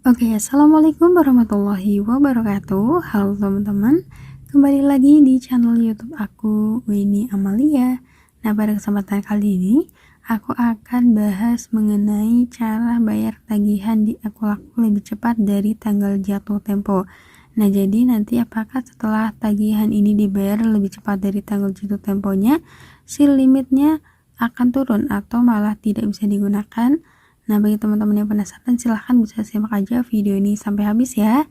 Oke, assalamualaikum warahmatullahi wabarakatuh. Halo teman-teman, kembali lagi di channel YouTube aku, Winnie Amalia. Nah, pada kesempatan kali ini aku akan bahas mengenai cara bayar tagihan di Aku-Laku lebih cepat dari tanggal jatuh tempo. Nah, jadi nanti apakah setelah tagihan ini dibayar lebih cepat dari tanggal jatuh temponya, si limitnya akan turun atau malah tidak bisa digunakan? Nah, bagi teman-teman yang penasaran, silahkan bisa simak aja video ini sampai habis ya.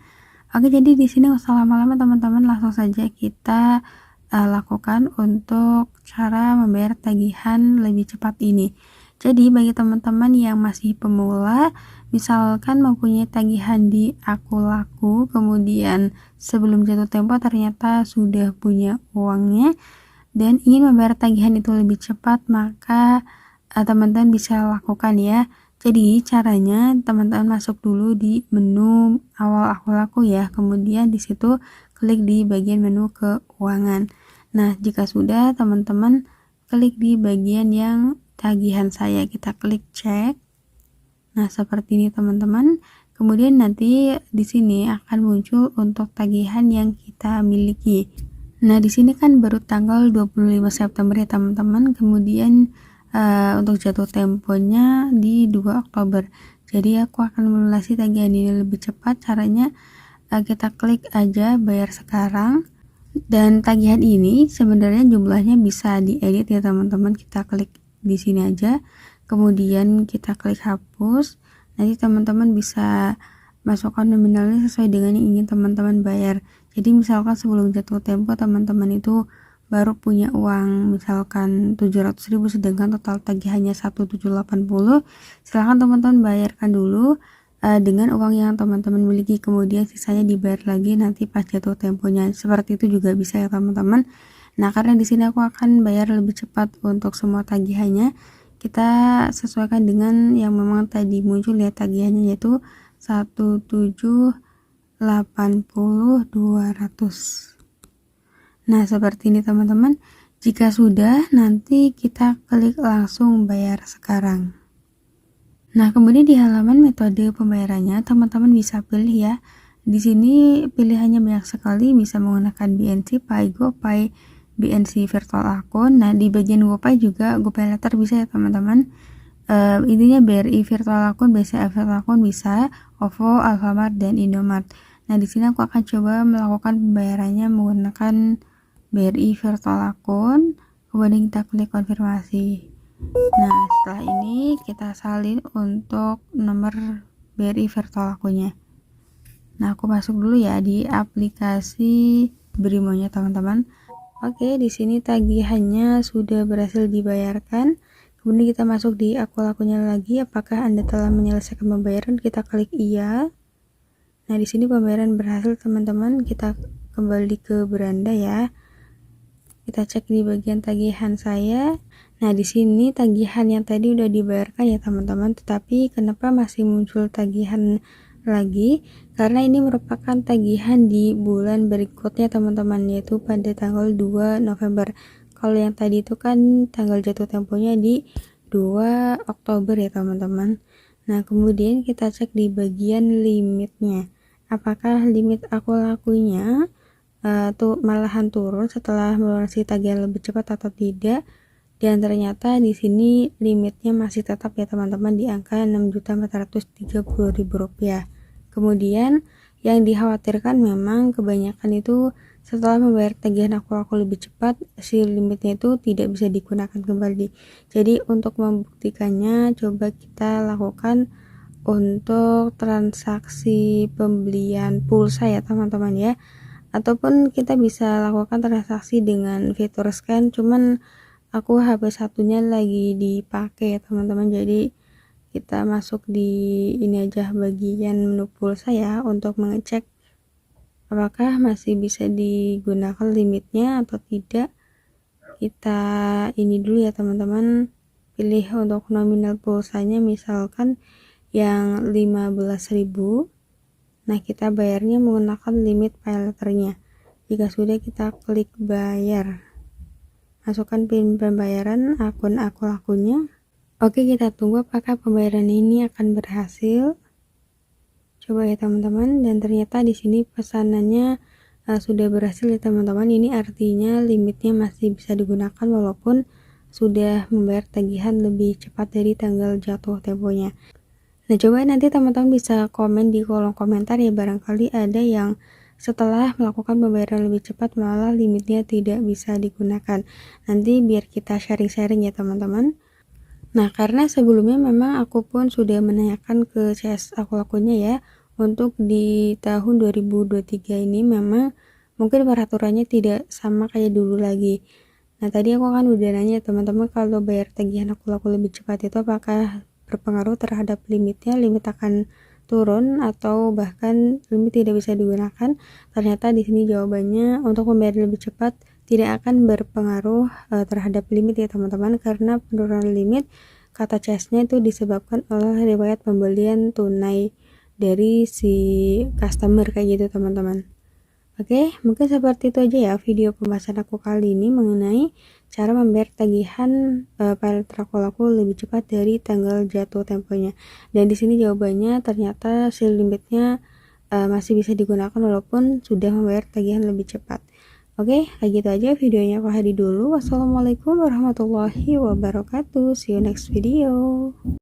Oke, jadi di sini nggak usah lama-lama teman-teman, langsung saja kita lakukan untuk cara membayar tagihan lebih cepat ini. Jadi bagi teman-teman yang masih pemula, misalkan mempunyai tagihan di Aku-Laku, kemudian sebelum jatuh tempo ternyata sudah punya uangnya dan ingin membayar tagihan itu lebih cepat, maka teman-teman bisa lakukan ya. Jadi caranya teman-teman masuk dulu di menu awal Aku-Laku ya, kemudian di situ klik di bagian menu keuangan. Nah, jika sudah teman-teman klik di bagian yang tagihan saya, kita klik cek. Nah, seperti ini teman-teman. Kemudian nanti di sini akan muncul untuk tagihan yang kita miliki. Nah, di sini kan baru tanggal 25 September ya teman-teman. Kemudian untuk jatuh temponya di 2 Oktober. Jadi aku akan melunasi tagihan ini lebih cepat. Caranya kita klik aja bayar sekarang. Dan tagihan ini sebenarnya jumlahnya bisa diedit ya teman-teman. Kita klik di sini aja. Kemudian kita klik hapus. Nanti teman-teman bisa masukkan nominalnya sesuai dengan yang ingin teman-teman bayar. Jadi misalkan sebelum jatuh tempo teman-teman itu baru punya uang misalkan 700.000 sedangkan total tagihannya 1.780, silahkan teman-teman bayarkan dulu dengan uang yang teman-teman miliki, kemudian sisanya dibayar lagi nanti pas jatuh temponya. Seperti itu juga bisa ya teman-teman. Nah, karena di sini aku akan bayar lebih cepat untuk semua tagihannya, kita sesuaikan dengan yang memang tadi muncul ya tagihannya, yaitu 1.780.200. Nah, seperti ini teman-teman. Jika sudah, nanti kita klik langsung bayar sekarang. Nah, kemudian di halaman metode pembayarannya, teman-teman bisa pilih ya. Di sini pilihannya banyak sekali, bisa menggunakan BNC, Pay, GoPay, BNC virtual account. Nah, di bagian GoPay juga GoPay Later bisa ya teman-teman. Intinya BRI virtual account, BCA virtual account bisa, OVO, Alfamart, dan Indomart. Nah, di sini aku akan coba melakukan pembayarannya menggunakan BRI virtual account, kemudian kita klik konfirmasi. Nah, setelah ini kita salin untuk nomor BRI virtual akunnya. Nah, aku masuk dulu ya di aplikasi Brimonya teman-teman. Oke, di sini tagihannya sudah berhasil dibayarkan. Kemudian kita masuk di Aku-Lakunya lagi. Apakah Anda telah menyelesaikan pembayaran? Kita klik iya. Nah, di sini pembayaran berhasil teman-teman. Kita kembali ke beranda ya. Kita cek di bagian tagihan saya. Nah, di sini tagihan yang tadi udah dibayarkan ya teman-teman, tetapi kenapa masih muncul tagihan lagi? Karena ini merupakan tagihan di bulan berikutnya teman-teman, yaitu pada tanggal 2 November. Kalau yang tadi itu kan tanggal jatuh temponya di 2 Oktober ya teman-teman. Nah, kemudian kita cek di bagian limitnya. Apakah limit Aku-Lakunya tuh malahan turun setelah melunasi tagihan lebih cepat atau tidak? Dan ternyata di sini limitnya masih tetap ya teman-teman di angka Rp6.430.000. Kemudian yang dikhawatirkan memang kebanyakan itu setelah membayar tagihan Aku-Laku lebih cepat, si limitnya itu tidak bisa digunakan kembali. Jadi untuk membuktikannya coba kita lakukan untuk transaksi pembelian pulsa ya teman-teman ya, ataupun kita bisa lakukan transaksi dengan fitur scan, cuman aku HP satunya lagi dipakai teman-teman, jadi kita masuk di ini aja bagian menu pulsa ya untuk mengecek apakah masih bisa digunakan limitnya atau tidak. Kita ini dulu ya teman-teman, pilih untuk nominal pulsanya misalkan yang 15.000. Nah, kita bayarnya menggunakan limit payletternya. Jika sudah, kita klik bayar. Masukkan PIN pembayaran akun Aku-Lakunya. Oke, kita tunggu apakah pembayaran ini akan berhasil. coba ya teman-teman, dan ternyata di sini pesanannya sudah berhasil ya teman-teman. Ini artinya limitnya masih bisa digunakan walaupun sudah membayar tagihan lebih cepat dari tanggal jatuh temponya. Nah, coba nanti teman-teman bisa komen di kolom komentar ya, barangkali ada yang setelah melakukan pembayaran lebih cepat malah limitnya tidak bisa digunakan. Nanti biar kita sharing-sharing ya teman-teman. Nah, karena sebelumnya memang aku pun sudah menanyakan ke CS aku-akunya ya, untuk di tahun 2023 ini memang mungkin peraturannya tidak sama kayak dulu lagi. Nah, tadi aku kan udah nanya teman-teman, kalau bayar tagihan aku lebih cepat itu apakah berpengaruh terhadap limitnya, limit akan turun atau bahkan limit tidak bisa digunakan. Ternyata di sini jawabannya untuk membayar lebih cepat tidak akan berpengaruh terhadap limit ya teman-teman, karena penurunan limit kata CS-nya itu disebabkan oleh riwayat pembelian tunai dari si customer kayak gitu teman-teman. Oke, mungkin seperti itu aja ya video pembahasan aku kali ini mengenai cara membayar tagihan pay later aku lebih cepat dari tanggal jatuh temponya. Dan di sini jawabannya ternyata si limitnya masih bisa digunakan walaupun sudah membayar tagihan lebih cepat. Oke, kayak gitu aja videonya aku akhiri dulu. Wassalamualaikum warahmatullahi wabarakatuh. See you next video.